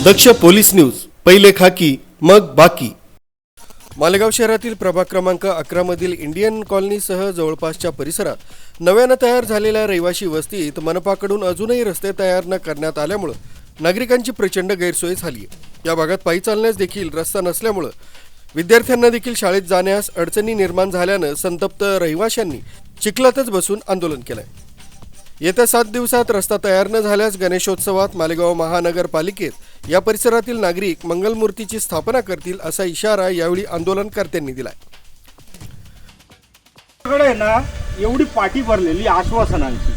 दक्ष police news, पहिले खाकी मग बाकी। मालेगाव शहरातील प्रभाग क्रमांक 11 मधील इंडियन कॉलनीसह जवळपासच्या परिसरात नव्याने तयार झालेल्या रहिवासी वस्तीत मनपाकडून अजूनही रस्ते तयार न करण्यात आल्यामुळे नागरिकांची प्रचंड गैरसोय झाली आहे। या भागात पायी चालण्यास देखील रस्ता नसल्यामुळे विद्यार्थ्यांना देखील शाळेत जाण्यास अडचणी निर्माण झाल्याने संतप्त रहिवाशांनी चिखलातच बसून आंदोलन केले। येत्या 7 दिवसात रस्ता तयार न झाल्यास गणेशोत्सवात मालेगाव महानगरपालिकेत या परिसरातील नागरिक मंगलमूर्तीची स्थापना करतील असा इशारा यावेळी आंदोलनकर्त्यांनी दिलाय। ना एवढी पाठी भरलेली आश्वासनांची,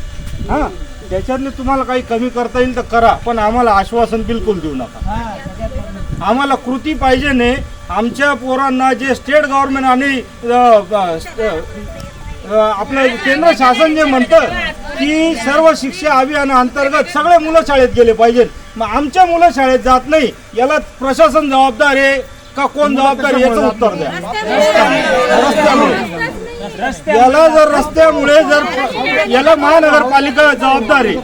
त्याच्यातले तुम्हाला काही कमी करता येईल तर करा, पण आम्हाला आश्वासन बिलकुल देऊ नका। आम्हाला कृती पाहिजे ने। आमच्या पोरांना जे स्टेट गव्हर्नमेंट आणि आपलं केंद्र शासन जे म्हणतं की सर्व शिक्षा अभियानाअंतर्गत सगळे मुलं शाळेत गेले पाहिजे, मग आमच्या मुलं शाळेत जात नाही, याला प्रशासन जबाबदार आहे का कोण जबाबदार आहे याचं उत्तर द्या। याला जर रस्त्यामुळे जर याला महानगरपालिका जबाबदार आहे।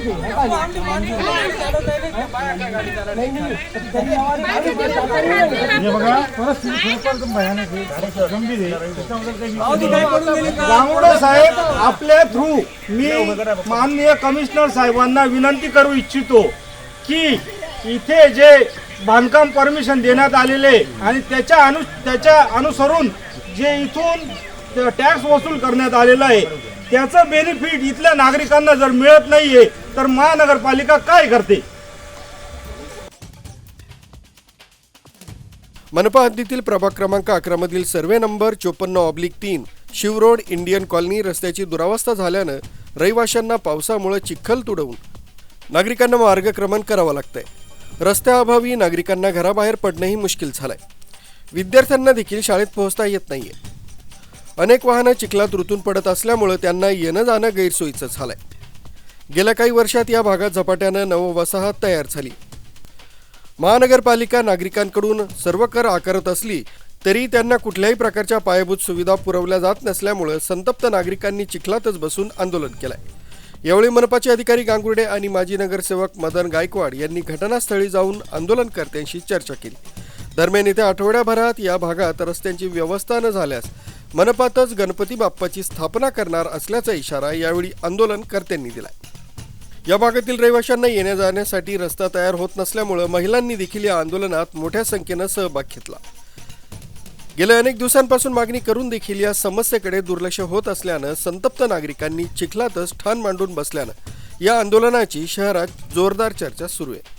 गांगुडे साहेब, आपल्या थ्रू मी माननीय कमिशनर साहेबांना विनंती करू इच्छितो की इथे जे बांधकाम परमिशन देण्यात आलेले आणि त्याच्या अनुसरून जे इथून टॅक्स वसूल करण्यात आलेला आहे त्याचं बेनिफिट इथल्या नागरिकांना जर मिळत नाहीये तर महानगरपालिका काय करते? मनपा हद्दीतील प्रभाग क्रमांक 11 मधील survey number 54/3 Shiv road Indian colony रस्त्याची दुरावस्था झाल्यानं रहिवाशांना पावसामुळे चिखल तुडवून नागरिकांना मार्गक्रमण करावं लागतंय। रस्त्याअभावी नागरिकांना घराबाहेर पडणंही मुश्किल झालंय। विद्यार्थ्यांना देखील शाळेत पोहोचता येत नाहीये। अनेक वाहनं चिखलात रुतून पडत असल्यामुळे त्यांना येणं जाणं गैरसोयीचं झालंय। गेल्या काही वर्षात या भागात झपाट्यानं नववसाहत तयार झाली। महानगरपालिका नागरिकांकडून सर्व कर आकारत असली तरी त्यांना कुठल्याही प्रकारच्या पायाभूत सुविधा पुरवल्या जात नसल्यामुळे संतप्त नागरिकांनी चिखलातच बसून आंदोलन केलंय। यावेळी मनपाचे अधिकारी गांगुर्डे आणि माजी नगरसेवक मदन गायकवाड यांनी घटनास्थळी जाऊन आंदोलनकर्त्यांशी चर्चा केली। दरम्यान येत्या आठवड्याभरात या भागात रस्त्यांची व्यवस्था न झाल्यास मनपातच गणपती बाप्पाची स्थापना करणार असल्याचा इशारा यावेळी आंदोलनकर्त्यांनी दिलाय। या भागातील रहिवाशांना येण्या जाण्यासाठी रस्ता तयार होत नसल्यामुळे महिलांनी देखील या आंदोलनात मोठ्या संख्येनं सहभाग घेतला। गेल्या अनेक दिवसांपासून मागणी करून देखील या समस्येकडे दुर्लक्ष होत असल्यानं संतप्त नागरिकांनी चिखलातच ठाण मांडून बसल्यानं या आंदोलनाची शहरात जोरदार चर्चा सुरू आहे।